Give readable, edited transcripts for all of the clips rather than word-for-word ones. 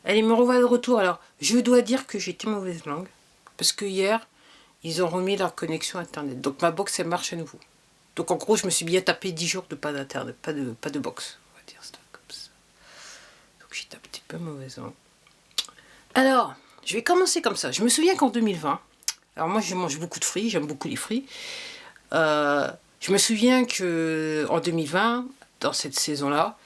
Allez, me revoilà de retour. Alors, je dois dire que j'étais mauvaise langue. Parce que hier, ils ont remis leur connexion Internet. Donc, ma box, elle marche à nouveau. Donc, en gros, je me suis bien tapé 10 jours de pas d'Internet, pas de box. On va dire ça comme ça. Donc, j'étais un petit peu mauvaise langue. Alors, je vais commencer comme ça. Je me souviens qu'en 2020, alors moi, je mange beaucoup de fruits, j'aime beaucoup les fruits. Je me souviens qu'en 2020, dans cette saison-là,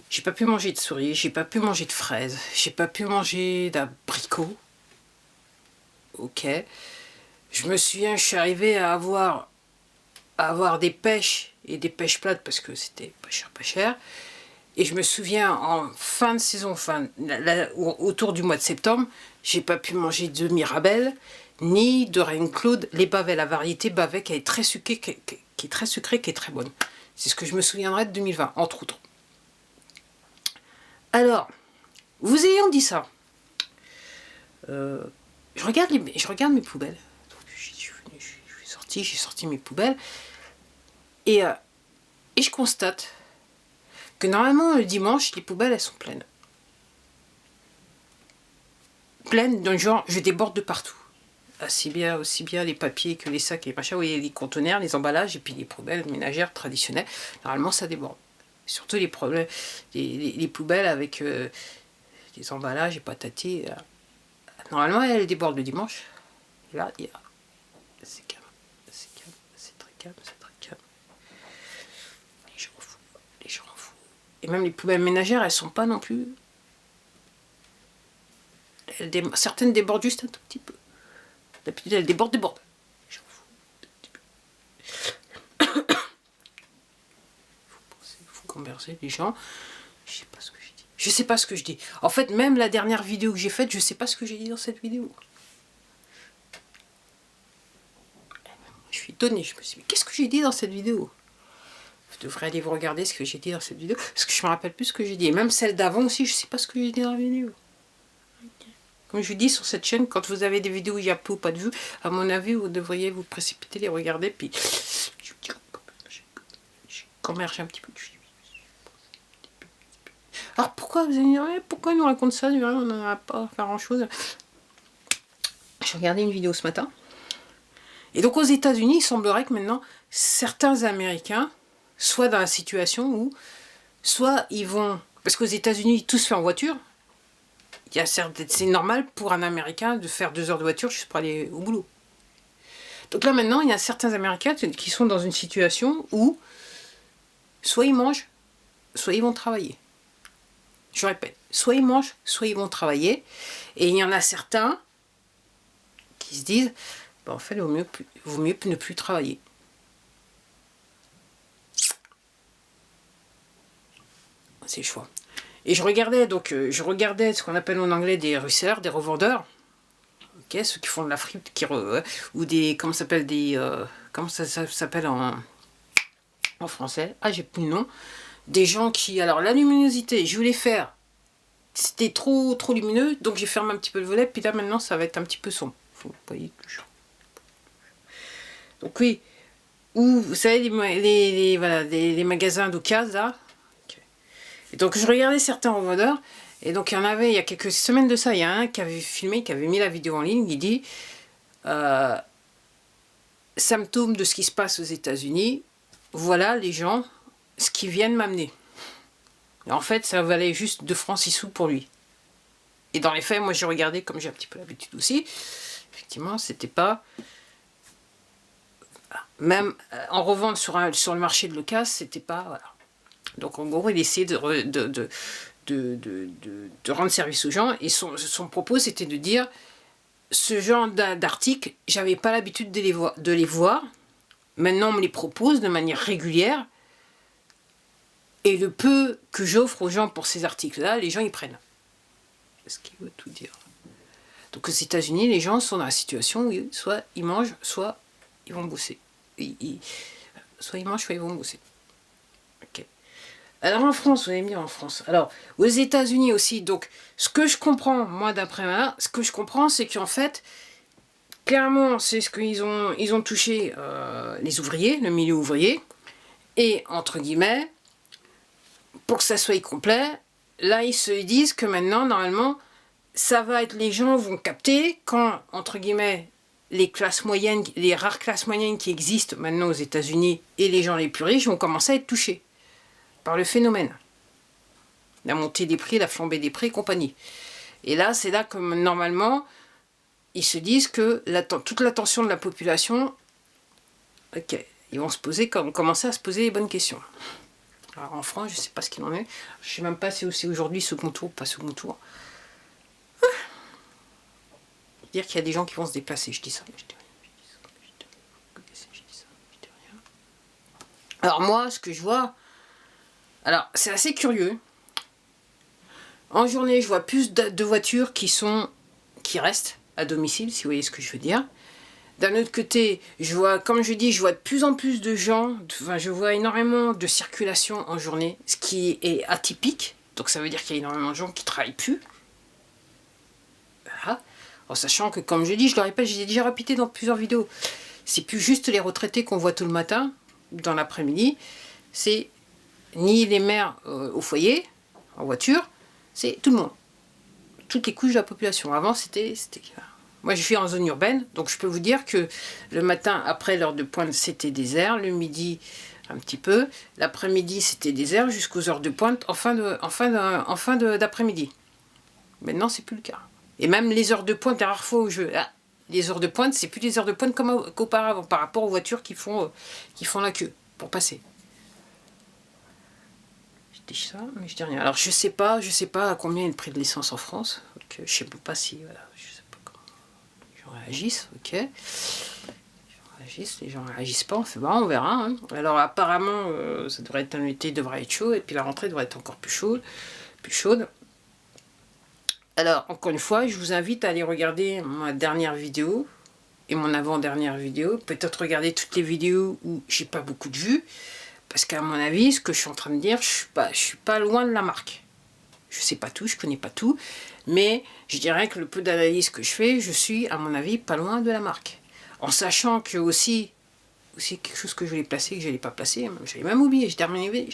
j'ai pas pu manger de cerises, j'ai pas pu manger de fraises, j'ai pas pu manger d'abricots. Ok. Je me souviens, je suis arrivé à avoir des pêches et des pêches plates parce que c'était pas cher, pas cher. Et je me souviens en fin de saison, autour du mois de septembre, j'ai pas pu manger de Mirabelle ni de Reine Claude, les bavets, la variété bavet qui est très sucrée, qui est très sucrée, qui est très bonne. C'est ce que je me souviendrai de 2020, entre autres. Alors, vous ayant dit ça, je regarde mes poubelles. Donc, j'ai sorti mes poubelles. Et je constate que normalement, le dimanche, les poubelles, elles sont pleines. Pleines, d'un genre, je déborde de partout. Aussi bien les papiers que les sacs et les machins, les conteneurs, les emballages, et puis les poubelles ménagères traditionnelles. Normalement, ça déborde. Surtout les poubelles avec des emballages et patatis. Normalement, elles débordent le dimanche. Et là, c'est calme. C'est calme. C'est très calme. C'est très calme. Les gens en foutent. Et même les poubelles ménagères, elles sont pas non plus... Certaines débordent juste un tout petit peu. D'habitude, elles débordent. Les gens foutent. Faut converser les gens. Je sais pas ce que je dis. Je sais pas ce que je dis. En fait, même la dernière vidéo que j'ai faite, je sais pas ce que j'ai dit dans cette vidéo. Je suis étonnée. Je me suis dit, mais qu'est-ce que j'ai dit dans cette vidéo? Vous devrez aller vous regarder ce que j'ai dit dans cette vidéo. Parce que je me rappelle plus ce que j'ai dit. Et même celle d'avant aussi, je sais pas ce que j'ai dit dans la vidéo. Comme je vous dis sur cette chaîne, quand vous avez des vidéos où il y a peu ou pas de vues, à mon avis, vous devriez vous précipiter, les regarder, puis je commerce un petit peu. Alors pourquoi vous allez dire, pourquoi il nous raconte ça? On n'en a pas à faire grand chose. Je regardais une vidéo ce matin. Et donc aux États-Unis, il semblerait que maintenant, certains Américains soient dans la situation où, soit ils vont... Parce qu'aux États-Unis, tout se fait en voiture. C'est normal pour un Américain de faire 2 heures de voiture juste pour aller au boulot. Donc là maintenant, il y a certains Américains qui sont dans une situation où soit ils mangent, soit ils vont travailler. Je répète, soit ils mangent, soit ils vont travailler. Et il y en a certains qui se disent, en fait, il vaut mieux ne plus travailler. C'est le choix. Et je regardais ce qu'on appelle en anglais des resellers, des revendeurs. Okay, ceux qui font de la frite, ou des... Comment ça s'appelle en français? Ah, j'ai plus le nom. Des gens qui... Alors, la luminosité, je voulais faire... C'était trop lumineux, donc j'ai fermé un petit peu le volet, puis là, maintenant, ça va être un petit peu sombre. Faut pas y toucher. Donc oui. Ou, vous savez, les magasins d'occasion, là. Et donc je regardais certains revendeurs, et donc il y a quelques semaines de ça, il y a un qui avait filmé, qui avait mis la vidéo en ligne, il dit symptôme de ce qui se passe aux États-Unis, voilà les gens, ce qu'ils viennent m'amener. En fait, ça valait juste 2 francs 6 sous pour lui. Et dans les faits, moi j'ai regardé, comme j'ai un petit peu l'habitude aussi, effectivement, c'était pas... Même en revente sur le marché de l'occasion, c'était pas... Voilà. Donc en gros, il essayait de rendre service aux gens, et son propos c'était de dire, ce genre d'articles, j'avais pas l'habitude de les voir, maintenant on me les propose de manière régulière, et le peu que j'offre aux gens pour ces articles-là, les gens ils prennent. C'est ce qu'il veut tout dire. Donc aux États-Unis, les gens sont dans la situation où soit ils mangent, soit ils vont bosser. Soit ils mangent, soit ils vont bosser. Ok. Alors en France, vous allez me dire en France. Alors aux États-Unis aussi. Donc ce que je comprends, moi d'après moi, ce que je comprends, c'est qu'en fait, clairement, c'est ce qu'ils ont touché les ouvriers, le milieu ouvrier, et entre guillemets, pour que ça soit complet, là ils se disent que maintenant, normalement, ça va être, les gens vont capter quand, entre guillemets, les classes moyennes, les rares classes moyennes qui existent maintenant aux États-Unis et les gens les plus riches vont commencer à être touchés par le phénomène. La montée des prix, la flambée des prix et compagnie. Et là, c'est là que normalement, ils se disent que toute l'attention de la population, ok, ils vont commencer à se poser les bonnes questions. Alors en France, je ne sais pas ce qu'il en est. Je ne sais même pas si c'est aujourd'hui second tour ou pas second tour. Dire qu'il y a des gens qui vont se déplacer, je dis ça, mais je dis rien. Alors moi, ce que je vois, alors c'est assez curieux. En journée, je vois plus de voitures qui restent à domicile, si vous voyez ce que je veux dire. D'un autre côté, je vois, comme je dis, je vois de plus en plus de gens, enfin, je vois énormément de circulation en journée, ce qui est atypique. Donc ça veut dire qu'il y a énormément de gens qui ne travaillent plus. Voilà. En sachant que, comme je dis, je le répète, j'ai déjà répété dans plusieurs vidéos, c'est plus juste les retraités qu'on voit tout le matin, dans l'après-midi, c'est ni les mères au foyer, en voiture, c'est tout le monde. Toutes les couches de la population. Avant, c'était... Moi, je suis en zone urbaine, donc je peux vous dire que le matin, après l'heure de pointe, c'était désert, le midi, un petit peu, l'après-midi, c'était désert, jusqu'aux heures de pointe, en fin d'après-midi. Maintenant, c'est plus le cas. Et même les heures de pointe, les rares fois où les heures de pointe, c'est plus des heures de pointe qu'auparavant, par rapport aux voitures qui font la queue pour passer. Je dis ça, mais je dis rien. Alors je sais pas à combien est le prix de l'essence en France. Donc, je sais pas si, voilà, je sais pas comment les gens réagissent, ok. Les gens réagissent pas, c'est bon, on verra. Hein. Alors apparemment, ça devrait être un été, devrait être chaud, et puis la rentrée devrait être encore plus chaude. Alors, encore une fois, je vous invite à aller regarder ma dernière vidéo et mon avant-dernière vidéo. Peut-être regarder toutes les vidéos où j'ai pas beaucoup de vues. Parce qu'à mon avis, ce que je suis en train de dire, je suis pas loin de la marque. Je sais pas tout, je connais pas tout. Mais je dirais que le peu d'analyse que je fais, je suis, à mon avis, pas loin de la marque. En sachant que aussi quelque chose que je voulais placer, que je n'allais pas placer, j'allais même oublier. J'ai terminé.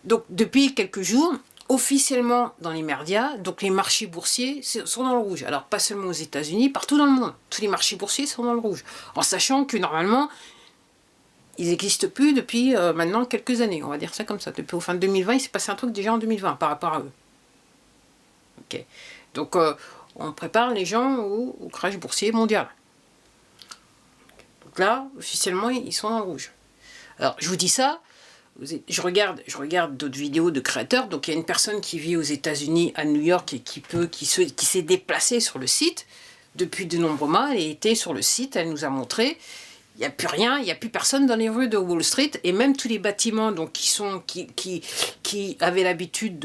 Donc, depuis quelques jours, officiellement dans les médias, donc les marchés boursiers sont dans le rouge. Alors, pas seulement aux États-Unis, partout dans le monde. Tous les marchés boursiers sont dans le rouge. En sachant que normalement, ils n'existent plus depuis maintenant quelques années. On va dire ça comme ça. Depuis au fin de 2020, il s'est passé un truc déjà en 2020 par rapport à eux. Ok. Donc, on prépare les gens au crash boursier mondial. Donc là, officiellement, ils sont dans le rouge. Alors, je vous dis ça. Je regarde d'autres vidéos de créateurs. Donc il y a une personne qui vit aux États-Unis, à New York, et qui s'est déplacée sur le site depuis de nombreux mois. Elle était sur le site, elle nous a montré. Il n'y a plus rien, il n'y a plus personne dans les rues de Wall Street, et même tous les bâtiments donc, qui avaient l'habitude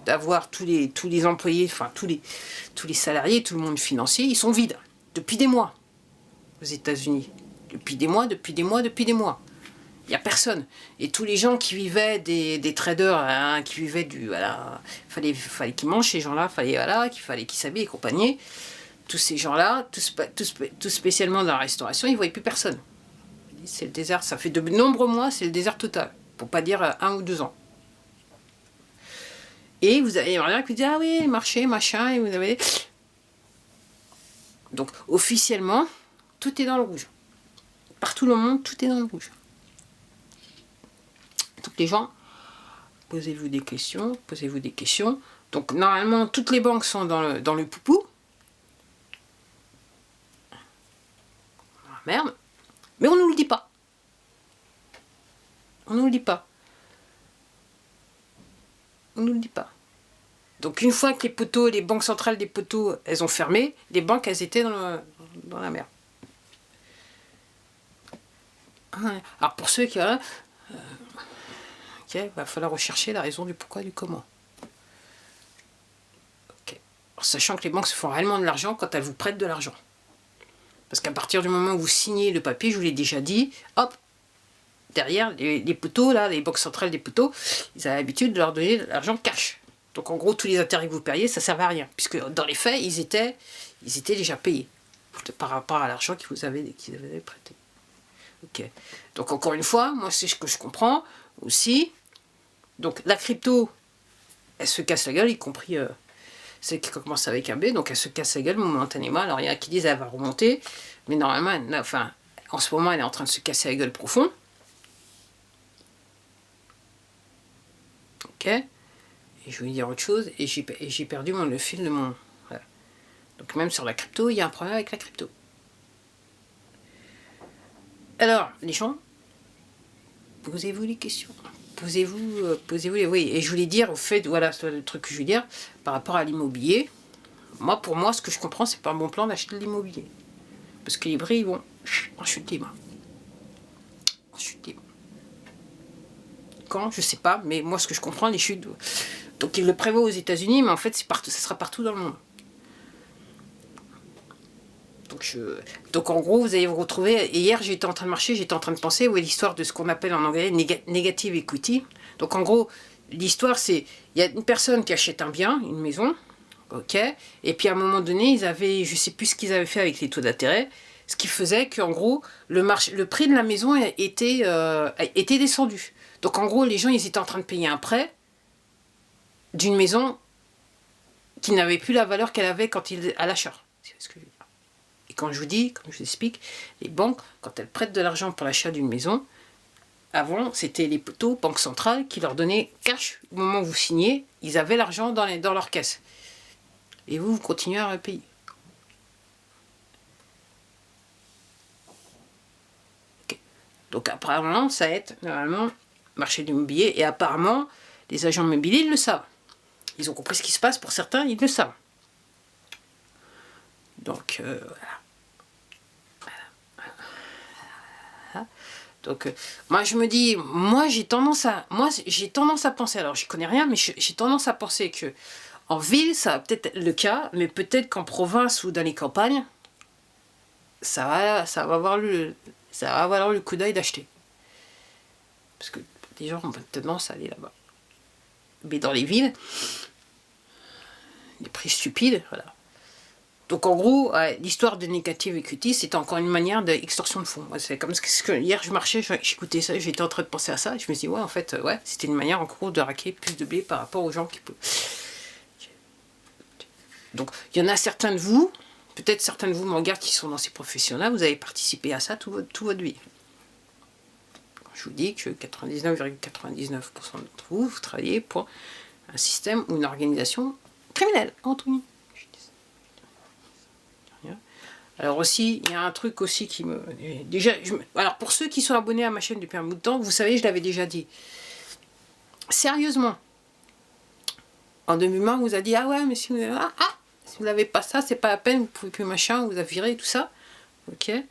d'avoir tous les employés, enfin tous les salariés, tout le monde financier, ils sont vides depuis des mois aux États-Unis. Depuis des mois. Il n'y a personne. Et tous les gens qui vivaient des traders, hein, qui vivaient voilà, fallait qu'ils mangent ces gens-là, qu'il fallait qu'ils s'habillent et compagnie. Tous ces gens-là, tout spécialement dans la restauration, ils ne voyaient plus personne. C'est le désert, ça fait de nombreux mois, c'est le désert total. Pour pas dire 1 ou 2 ans. Et vous avez rien qui vous dit, ah oui, marché, machin, et vous avez... Donc, officiellement, tout est dans le rouge. Partout dans le monde, tout est dans le rouge. Donc les gens, posez-vous des questions. Donc normalement, toutes les banques sont dans le poupou. Ah, merde. Mais on ne nous le dit pas. On ne nous le dit pas. Donc une fois que les banques centrales des poteaux, elles ont fermé, les banques, elles étaient dans la merde. Alors pour ceux qui... il va falloir rechercher la raison du pourquoi et du comment. Okay. En sachant que les banques se font réellement de l'argent quand elles vous prêtent de l'argent. Parce qu'à partir du moment où vous signez le papier, je vous l'ai déjà dit, hop, derrière, les poteaux, là, les banques centrales des poteaux, ils avaient l'habitude de leur donner de l'argent cash. Donc en gros, tous les intérêts que vous payez, ça ne servait à rien. Puisque dans les faits, ils étaient déjà payés par rapport à l'argent qu'ils avaient prêté. Ok. Donc encore une fois, moi c'est ce que je comprends aussi. Donc la crypto, elle se casse la gueule, y compris celle qui commence avec un B, donc elle se casse la gueule momentanément. Alors il y en a qui disent elle va remonter, mais normalement, enfin, en ce moment, elle est en train de se casser la gueule profond. Ok. Et je vais dire autre chose, et j'ai perdu le fil de mon... Voilà. Donc même sur la crypto, il y a un problème avec la crypto. Alors, les gens, posez-vous les questions. Posez-vous les... Oui, et je voulais dire, au fait, voilà, c'est le truc que je voulais dire, par rapport à l'immobilier. Moi, pour moi, ce que je comprends, c'est pas un bon plan d'acheter de l'immobilier. Parce que les prix, ils vont en chute libre. En chute libre. Quand, je sais pas, mais moi, ce que je comprends, les chutes... Donc, ils le prévoient aux États-Unis, mais en fait, ça sera partout dans le monde. Donc en gros, vous allez vous retrouver... Et hier, j'étais en train de marcher, j'étais en train de penser, ouais, l'histoire de ce qu'on appelle en anglais negative equity. Donc en gros, l'histoire, c'est... Il y a une personne qui achète un bien, une maison, ok, et puis à un moment donné, ils avaient... Je sais plus ce qu'ils avaient fait avec les taux d'intérêt, ce qui faisait qu'en gros, le prix de la maison était descendu. Donc en gros, les gens, ils étaient en train de payer un prêt d'une maison qui n'avait plus la valeur qu'elle avait à l'achat. C'est ce que je veux dire. Et quand je vous dis, comme je vous explique, les banques, quand elles prêtent de l'argent pour l'achat d'une maison, avant, c'était les taux banque centrale qui leur donnaient cash. Au moment où vous signez, ils avaient l'argent dans leur caisse. Et vous continuez à repayer. Okay. Donc apparemment, ça aide normalement le marché de l'immobilier. Et apparemment, les agents immobiliers, ils le savent. Ils ont compris ce qui se passe. Pour certains, ils le savent. Donc, voilà. Donc, moi je me dis, j'ai tendance à penser, alors j'y connais rien, mais j'ai tendance à penser que en ville, ça va peut-être être le cas, mais peut-être qu'en province ou dans les campagnes, ça va avoir le coup d'œil d'acheter. Parce que les gens ont tendance à aller là-bas. Mais dans les villes, les prix stupides, voilà. Donc en gros, l'histoire de negative equity, c'est encore une manière d'extorsion de fonds. C'est comme ce que hier je marchais, j'écoutais ça, j'étais en train de penser à ça, et je me suis dit, ouais, en fait, ouais, c'était une manière en gros de raquer plus de blé par rapport aux gens qui peuvent. Donc il y en a certains de vous, peut-être certains de vous me regardent qui sont dans ces professions-là, vous avez participé à ça toute votre vie. Je vous dis que 99,99% d'entre vous, vous travaillez pour un système ou une organisation criminelle, entre nous. Alors aussi, il y a un truc aussi qui me... Alors pour ceux qui sont abonnés à ma chaîne depuis un bout de temps, vous savez, je l'avais déjà dit. Sérieusement, en 2020, on vous a dit, ah ouais, mais si vous n'avez pas ça, c'est pas la peine, vous pouvez plus machin, on vous a viré, tout ça. Ok. Et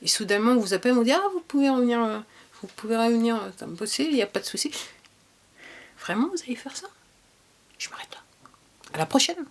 soudainement, on vous appelle, on vous dit, ah, vous pouvez revenir bosser, il n'y a pas de souci. Vraiment, vous allez faire ça? Je m'arrête là. À la prochaine.